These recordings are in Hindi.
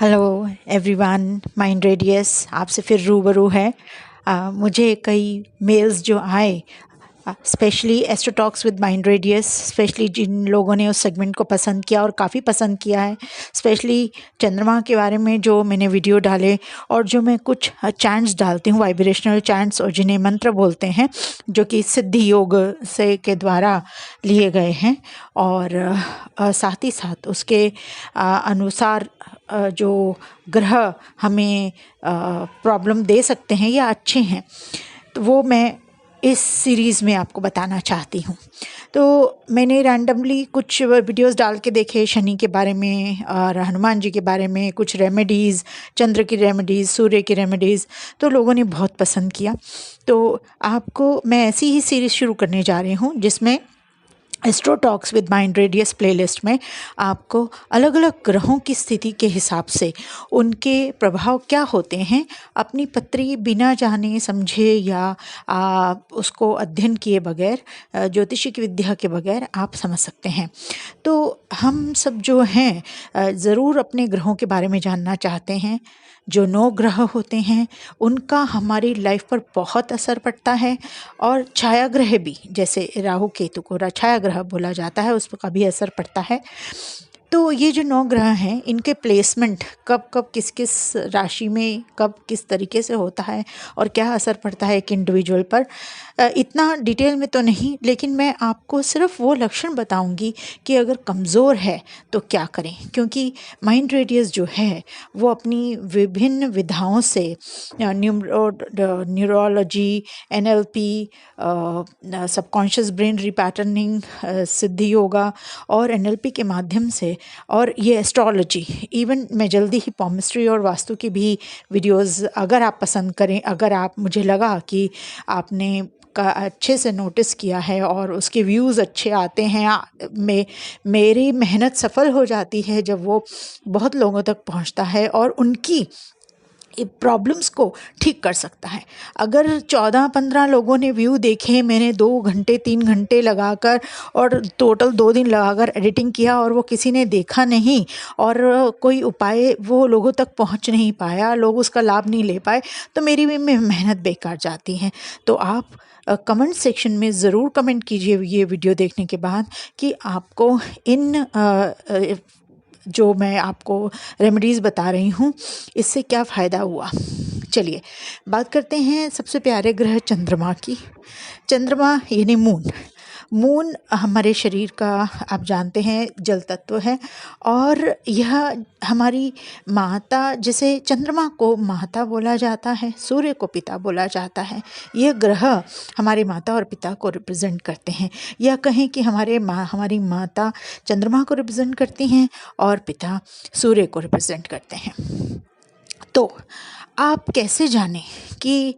हेलो एवरीवन, माइंड रेडियस आपसे फिर रूबरू है। मुझे कई मेल्स जो आए, specially astro talks with mind radius, specially जिन लोगों ने उस सेगमेंट को पसंद किया और काफ़ी पसंद किया है, स्पेशली चंद्रमा के बारे में जो मैंने वीडियो डाले और जो मैं कुछ चैंट्स डालती हूँ, वाइब्रेशनल चैंट्स, और जिन्हें मंत्र बोलते हैं, जो कि सिद्धि योग से के द्वारा लिए गए हैं। और साथ ही साथ उसके अनुसार जो ग्रह हमें प्रॉब्लम दे सकते हैं या अच्छे हैं, तो वो मैं इस सीरीज़ में आपको बताना चाहती हूँ। तो मैंने रैंडमली कुछ वीडियोस डाल के देखे शनि के बारे में और हनुमान जी के बारे में, कुछ रेमेडीज़, चंद्र की रेमेडीज़, सूर्य की रेमेडीज़, तो लोगों ने बहुत पसंद किया। तो आपको मैं ऐसी ही सीरीज़ शुरू करने जा रही हूँ जिसमें astro talks with mind radius playlist में आपको अलग अलग ग्रहों की स्थिति के हिसाब से उनके प्रभाव क्या होते हैं, अपनी पत्री बिना जाने समझे या उसको अध्ययन किए बगैर, ज्योतिषी की विद्या के बगैर आप समझ सकते हैं। तो हम सब जो हैं ज़रूर अपने ग्रहों के बारे में जानना चाहते हैं। जो 9 ग्रह होते हैं उनका हमारी लाइफ पर बहुत असर पड़ता है, और छाया ग्रह भी, जैसे राहु केतु को छाया ग्रह बोला जाता है, उस पर का भी असर पड़ता है। तो ये जो 9 ग्रह हैं, इनके प्लेसमेंट कब कब किस किस राशि में कब किस तरीके से होता है और क्या असर पड़ता है एक इंडिविजुअल पर, इतना डिटेल में तो नहीं, लेकिन मैं आपको सिर्फ वो लक्षण बताऊंगी कि अगर कमज़ोर है तो क्या करें। क्योंकि माइंड रेडियस जो है वो अपनी विभिन्न विधाओं से, neurology, NLP, subconscious brain repatterning, Siddhi Yoga और NLP के माध्यम से, और ये एस्ट्रोलॉजी, इवन मैं जल्दी ही पॉमिस्ट्री और वास्तु की भी वीडियोस, अगर आप पसंद करें, अगर आप, मुझे लगा कि आपने का अच्छे से नोटिस किया है और उसके व्यूज़ अच्छे आते हैं, मेरी मेहनत सफल हो जाती है जब वो बहुत लोगों तक पहुंचता है और उनकी प्रॉब्लम्स को ठीक कर सकता है। अगर 14-15 लोगों ने व्यू देखे, मैंने 2 घंटे 3 घंटे लगाकर और टोटल 2 दिन लगाकर एडिटिंग किया और वो किसी ने देखा नहीं और कोई उपाय वो लोगों तक पहुंच नहीं पाया, लोग उसका लाभ नहीं ले पाए, तो मेरी भी मेहनत बेकार जाती है। तो आप कमेंट सेक्शन में ज़रूर कमेंट कीजिए ये वीडियो देखने के बाद कि आपको इन जो मैं आपको रेमेडीज़ बता रही हूँ इससे क्या फ़ायदा हुआ। चलिए बात करते हैं सबसे प्यारे ग्रह चंद्रमा की। चंद्रमा यानी मून हमारे शरीर का, आप जानते हैं, जल तत्व है, और यह हमारी माता, जैसे चंद्रमा को माता बोला जाता है, सूर्य को पिता बोला जाता है। ये ग्रह हमारी माता और पिता को रिप्रेजेंट करते हैं, या कहें कि हमारी माता चंद्रमा को रिप्रेजेंट करती हैं और पिता सूर्य को रिप्रेजेंट करते हैं। तो आप कैसे जानें कि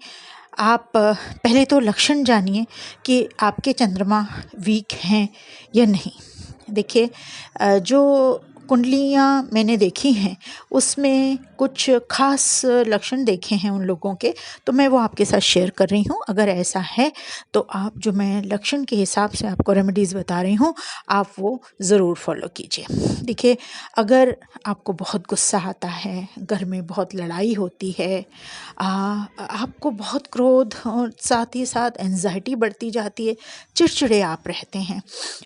आप, पहले तो लक्षण जानिए कि आपके चंद्रमा वीक हैं या नहीं। देखिए, जो कुंडलियाँ मैंने देखी हैं उसमें कुछ खास लक्षण देखे हैं उन लोगों के, तो मैं वो आपके साथ शेयर कर रही हूँ। अगर ऐसा है तो आप, जो मैं लक्षण के हिसाब से आपको रेमेडीज़ बता रही हूँ, आप वो ज़रूर फॉलो कीजिए। देखिए, अगर आपको बहुत गुस्सा आता है, घर में बहुत लड़ाई होती है, आपको बहुत क्रोध और साथ ही साथ एंजाइटी बढ़ती जाती है, चिड़चिड़े आप रहते हैं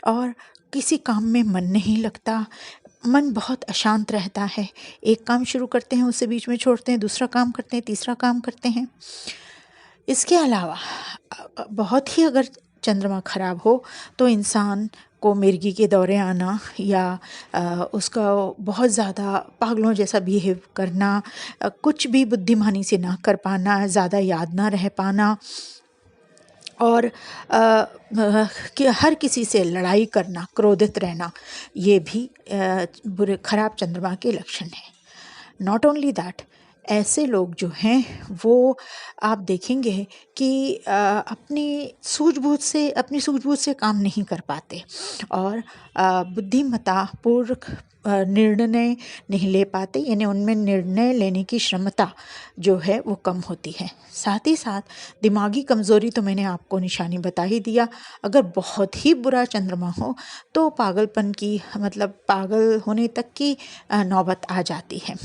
और किसी काम में मन नहीं लगता, मन बहुत अशांत रहता है, एक काम शुरू करते हैं उसे बीच में छोड़ते हैं, दूसरा काम करते हैं, तीसरा काम करते हैं। इसके अलावा बहुत ही अगर चंद्रमा खराब हो तो इंसान को मिर्गी के दौरे आना, या उसका बहुत ज़्यादा पागलों जैसा बिहेव करना, कुछ भी बुद्धिमानी से ना कर पाना, ज़्यादा याद ना रह पाना, और कि हर किसी से लड़ाई करना, क्रोधित रहना, ये भी बुरे खराब चंद्रमा के लक्षण हैं। नॉट ओनली दैट, ऐसे लोग जो हैं वो, आप देखेंगे कि अपनी सूझबूझ से काम नहीं कर पाते और बुद्धिमत्तापूर्वक निर्णय नहीं ले पाते, यानी उनमें निर्णय लेने की क्षमता जो है वो कम होती है। साथ ही साथ दिमागी कमज़ोरी तो मैंने आपको निशानी बता ही दिया। अगर बहुत ही बुरा चंद्रमा हो तो पागलपन की, मतलब पागल होने तक की नौबत आ जाती है।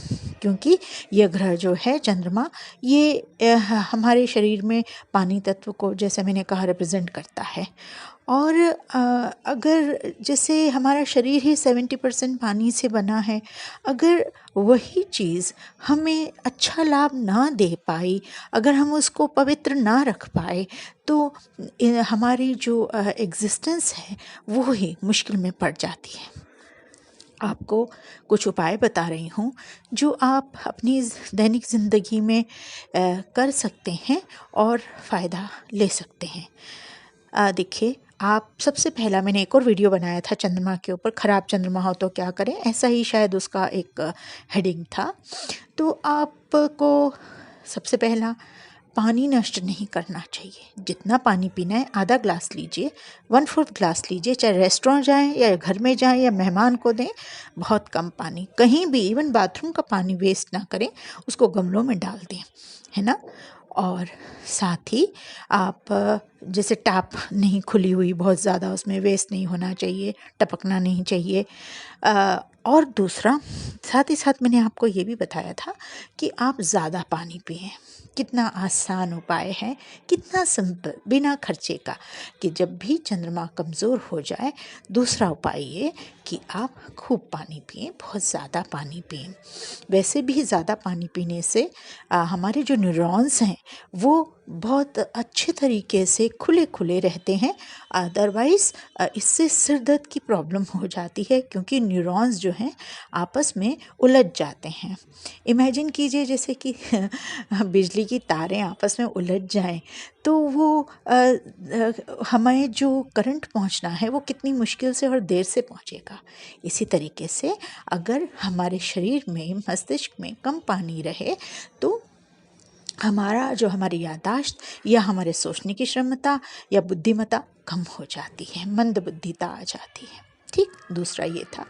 क्योंकि यह ग्रह जो है चंद्रमा, ये हमारे शरीर में पानी तत्व को, जैसे मैंने कहा, रिप्रेजेंट करता है। और अगर जैसे हमारा शरीर ही 70% पानी से बना है, अगर वही चीज़ हमें अच्छा लाभ ना दे पाई, अगर हम उसको पवित्र ना रख पाए, तो हमारी जो एग्जिस्टेंस है वो ही मुश्किल में पड़ जाती है। आपको कुछ उपाय बता रही हूँ जो आप अपनी दैनिक ज़िंदगी में कर सकते हैं और फ़ायदा ले सकते हैं। देखिए, आप सबसे पहला मैंने एक और वीडियो बनाया था चंद्रमा के ऊपर, ख़राब चंद्रमा हो तो क्या करें, ऐसा ही शायद उसका एक हेडिंग था। तो आपको सबसे पहला पानी नष्ट नहीं करना चाहिए। जितना पानी पीना है आधा ग्लास लीजिए, 1/4 ग्लास लीजिए, चाहे रेस्टोरेंट जाएं या घर में जाएं या मेहमान को दें। बहुत कम पानी, कहीं भी इवन बाथरूम का पानी वेस्ट ना करें, उसको गमलों में डाल दें, है ना। और साथ ही आप जैसे टैप नहीं खुली हुई बहुत ज़्यादा, उसमें वेस्ट नहीं होना चाहिए, टपकना नहीं चाहिए। और दूसरा, साथ ही साथ मैंने आपको ये भी बताया था कि आप ज़्यादा पानी पिएं। कितना आसान उपाय है, कितना सिंपल, बिना खर्चे का, कि जब भी चंद्रमा कमज़ोर हो जाए, दूसरा उपाय ये कि आप खूब पानी पिएं, बहुत ज़्यादा पानी पिएं। वैसे भी ज़्यादा पानी पीने से हमारे जो न्यूरॉन्स हैं वो बहुत अच्छे तरीके से खुले खुले रहते हैं। अदरवाइज़ इससे सिर दर्द की प्रॉब्लम हो जाती है, क्योंकि न्यूरॉन्स जो हैं आपस में उलझ जाते हैं। इमेजिन कीजिए जैसे कि बिजली की तारें आपस में उलझ जाएं, तो वो हमें जो करंट पहुंचना है वो कितनी मुश्किल से और देर से पहुंचेगा। इसी तरीके से अगर हमारे शरीर में, मस्तिष्क में कम पानी रहे, तो हमारी याददाश्त या हमारे सोचने की क्षमता या बुद्धिमत्ता कम हो जाती है, मंद बुद्धिता आ जाती है। ठीक, दूसरा ये था।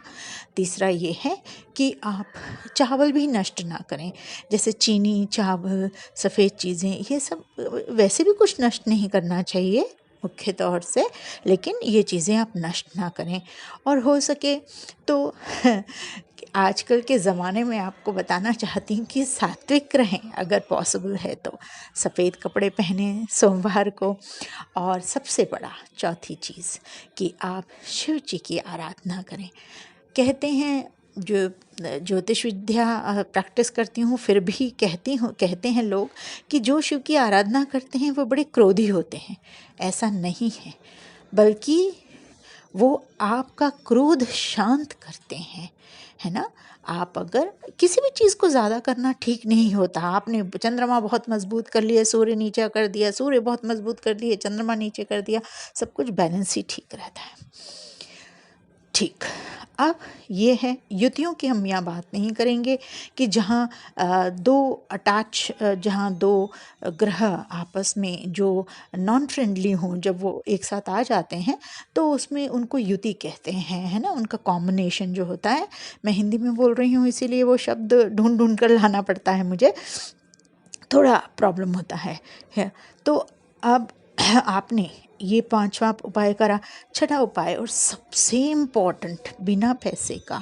तीसरा ये है कि आप चावल भी नष्ट ना करें, जैसे चीनी, चावल, सफ़ेद चीज़ें, ये सब वैसे भी कुछ नष्ट नहीं करना चाहिए मुख्य तौर से, लेकिन ये चीज़ें आप नष्ट ना करें। और हो सके तो आजकल के ज़माने में आपको बताना चाहती हूँ कि सात्विक रहें, अगर पॉसिबल है तो सफ़ेद कपड़े पहनें सोमवार को। और सबसे बड़ा चौथी चीज़ कि आप शिव जी की आराधना करें। कहते हैं, जो ज्योतिष विद्या प्रैक्टिस करती हूँ फिर भी कहते हैं लोग कि जो शिव की आराधना करते हैं वो बड़े क्रोधी होते हैं। ऐसा नहीं है, बल्कि वो आपका क्रोध शांत करते हैं, है ना। आप अगर किसी भी चीज़ को ज़्यादा करना ठीक नहीं होता, आपने चंद्रमा बहुत मजबूत कर लिया, सूर्य नीचा कर दिया, सूर्य बहुत मजबूत कर दिए, चंद्रमा नीचे कर दिया, सब कुछ बैलेंस ही ठीक रहता है। ठीक, अब ये है युतियों की हम यहाँ बात नहीं करेंगे कि जहाँ जहाँ दो ग्रह आपस में जो नॉन फ्रेंडली हों, जब वो एक साथ आ जाते हैं तो उसमें उनको युति कहते हैं, है ना। उनका कॉम्बिनेशन जो होता है, मैं हिंदी में बोल रही हूँ इसीलिए वो शब्द ढूंढ ढूंढ कर लाना पड़ता है मुझे, थोड़ा प्रॉब्लम होता है। तो अब आपने ये 5वां उपाय करा। छठा उपाय और सबसे इम्पोर्टेंट, बिना पैसे का,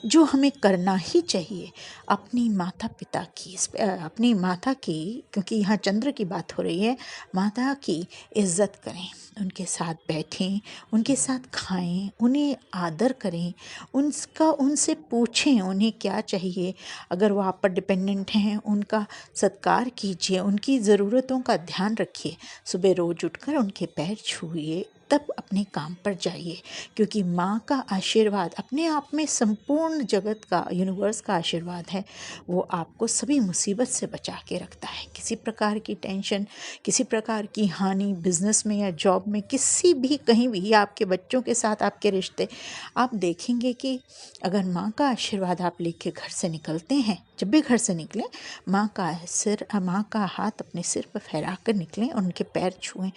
जो हमें करना ही चाहिए, अपनी माता पिता की, अपनी माता की, क्योंकि यहाँ चंद्र की बात हो रही है, माता की इज़्ज़त करें, उनके साथ बैठें, उनके साथ खाएं, उन्हें आदर करें, उनसे पूछें उन्हें क्या चाहिए। अगर वो आप पर डिपेंडेंट हैं, उनका सत्कार कीजिए, उनकी ज़रूरतों का ध्यान रखिए। सुबह रोज़ उठकर उनके पैर छूइए, तब अपने काम पर जाइए, क्योंकि माँ का आशीर्वाद अपने आप में संपूर्ण जगत का, यूनिवर्स का आशीर्वाद है। वो आपको सभी मुसीबत से बचा के रखता है। किसी प्रकार की टेंशन, किसी प्रकार की हानि, बिजनेस में या जॉब में, किसी भी, कहीं भी, या आपके बच्चों के साथ आपके रिश्ते, आप देखेंगे कि अगर माँ का आशीर्वाद आप लेके घर से निकलते हैं, जब भी घर से निकलें, माँ का हाथ अपने सिर पर फहरा कर निकलें और उनके पैर छुएं,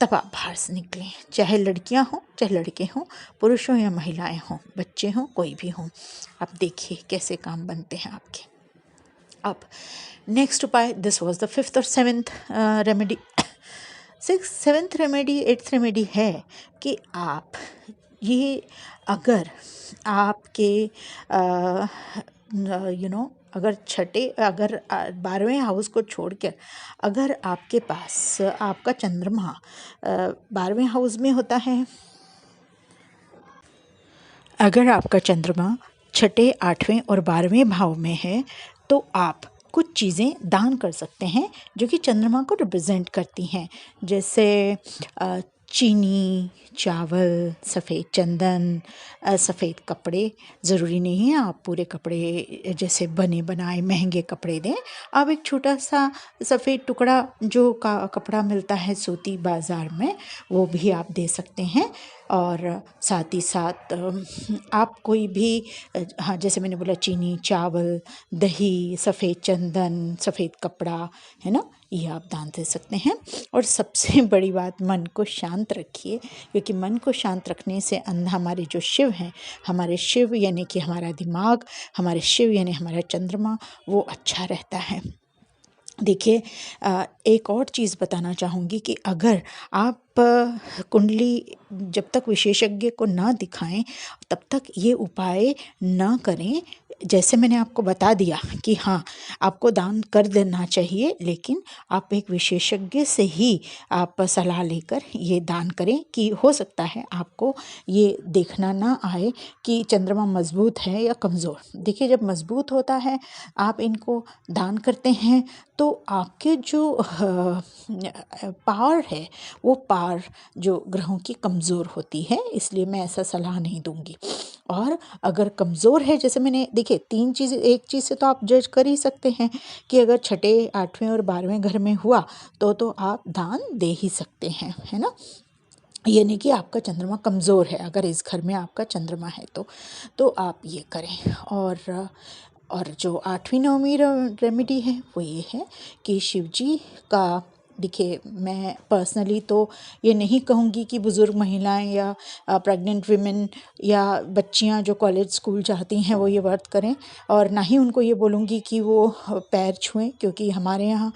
तब आप बाहर से निकलें। चाहे लड़कियां हों, चाहे लड़के हों, पुरुष हों या महिलाएं हों, बच्चे हों, कोई भी हों, आप देखिए कैसे काम बनते हैं आपके। अब नेक्स्ट उपाय, दिस वाज द 5th और 7th remedy. 6th, 7th remedy, 8th remedy है कि आप ये, अगर आपके अगर 12वें हाउस को छोड़कर अगर आपके पास आपका चंद्रमा 12वें हाउस में होता है, अगर आपका चंद्रमा छठे, 8वें और 12वें भाव में है तो आप कुछ चीज़ें दान कर सकते हैं जो कि चंद्रमा को रिप्रेजेंट करती हैं, जैसे चीनी, चावल, सफ़ेद चंदन, सफ़ेद कपड़े। ज़रूरी नहीं है आप पूरे कपड़े जैसे बने बनाए महंगे कपड़े दें, आप एक छोटा सा सफ़ेद टुकड़ा जो कपड़ा मिलता है सूती बाज़ार में, वो भी आप दे सकते हैं। और साथ ही साथ आप कोई भी हाँ, जैसे मैंने बोला चीनी, चावल, दही, सफ़ेद चंदन, सफ़ेद कपड़ा, है ना, ये आप दान दे सकते हैं। और सबसे बड़ी बात, मन को शांत रखिए, क्योंकि मन को शांत रखने से हमारे जो शिव हैं, हमारे शिव यानी कि हमारा दिमाग, हमारे शिव यानी हमारा चंद्रमा, वो अच्छा रहता है। देखिए, एक और चीज़ बताना चाहूँगी कि अगर आप कुंडली जब तक विशेषज्ञ को ना दिखाएं तब तक ये उपाय ना करें। जैसे मैंने आपको बता दिया कि हाँ, आपको दान कर देना चाहिए, लेकिन आप एक विशेषज्ञ से ही आप सलाह लेकर ये दान करें कि हो सकता है आपको ये देखना ना आए कि चंद्रमा मजबूत है या कमज़ोर। देखिए, जब मजबूत होता है आप इनको दान करते हैं तो आपके जो पावर है, वो पावर जो ग्रहों की कमज़ोर होती है, इसलिए मैं ऐसा सलाह नहीं दूंगी। और अगर कमज़ोर है, जैसे मैंने देखिए 3 चीज़, एक चीज़ से तो आप जज कर ही सकते हैं कि अगर छठे, 8वें और 12वें घर में हुआ तो आप दान दे ही सकते हैं, है ना। ये नहीं कि आपका चंद्रमा कमज़ोर है, अगर इस घर में आपका चंद्रमा है तो आप ये करें। और जो 8वीं 9वीं रेमेडी है वो ये है कि शिव जी का, देखिए मैं पर्सनली तो ये नहीं कहूँगी कि बुज़ुर्ग महिलाएं या प्रेग्नेंट वीमेन या बच्चियां जो कॉलेज स्कूल जाती हैं वो ये व्रत करें, और ना ही उनको ये बोलूँगी कि वो पैर छुएं, क्योंकि हमारे यहाँ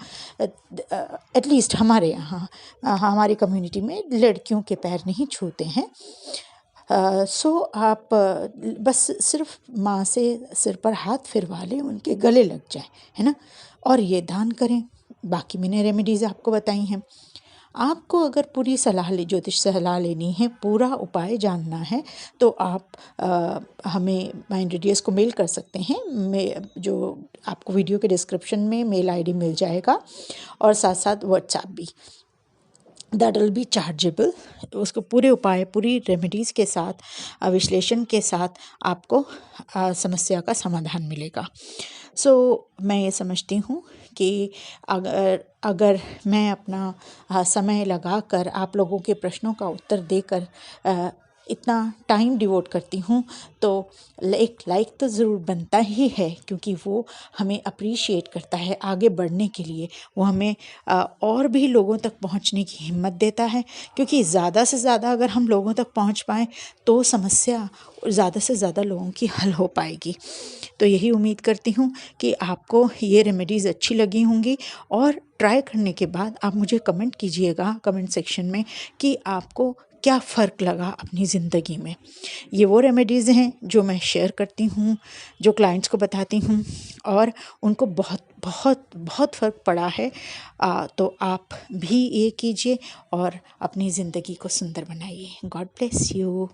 एटलीस्ट हमारे यहाँ हमारी कम्युनिटी में लड़कियों के पैर नहीं छूते हैं। सो आप बस सिर्फ माँ से सिर पर हाथ फिरवा लें, उनके गले लग जाए, है ना, और ये दान करें। बाकी मैंने रेमेडीज़ आपको बताई हैं। आपको अगर पूरी ज्योतिष सलाह लेनी है, पूरा उपाय जानना है, तो आप हमें माइंड रेडियस को मेल कर सकते हैं। जो आपको वीडियो के डिस्क्रिप्शन में मेल आईडी मिल जाएगा, और साथ साथ व्हाट्सएप भी, दैट विल बी चार्जेबल। उसको पूरे उपाय, पूरी रेमेडीज़ के साथ, विश्लेषण के साथ आपको समस्या का समाधान मिलेगा। सो मैं ये समझती हूँ कि अगर मैं अपना समय लगाकर आप लोगों के प्रश्नों का उत्तर देकर इतना टाइम डिवोट करती हूँ, तो एक लाइक तो ज़रूर बनता ही है, क्योंकि वो हमें अप्रिशिएट करता है आगे बढ़ने के लिए। वो हमें और भी लोगों तक पहुँचने की हिम्मत देता है, क्योंकि ज़्यादा से ज़्यादा अगर हम लोगों तक पहुँच पाएँ तो समस्या ज़्यादा से ज़्यादा लोगों की हल हो पाएगी। तो यही उम्मीद करती हूँ कि आपको ये रेमेडीज़ अच्छी लगी होंगी, और ट्राई करने के बाद आप मुझे कमेंट कीजिएगा कमेंट सेक्शन में कि आपको क्या फ़र्क लगा अपनी ज़िंदगी में। ये वो रेमेडीज़ हैं जो मैं शेयर करती हूँ, जो क्लाइंट्स को बताती हूँ, और उनको बहुत बहुत बहुत फ़र्क पड़ा है। तो आप भी ये कीजिए और अपनी ज़िंदगी को सुंदर बनाइए। God bless you.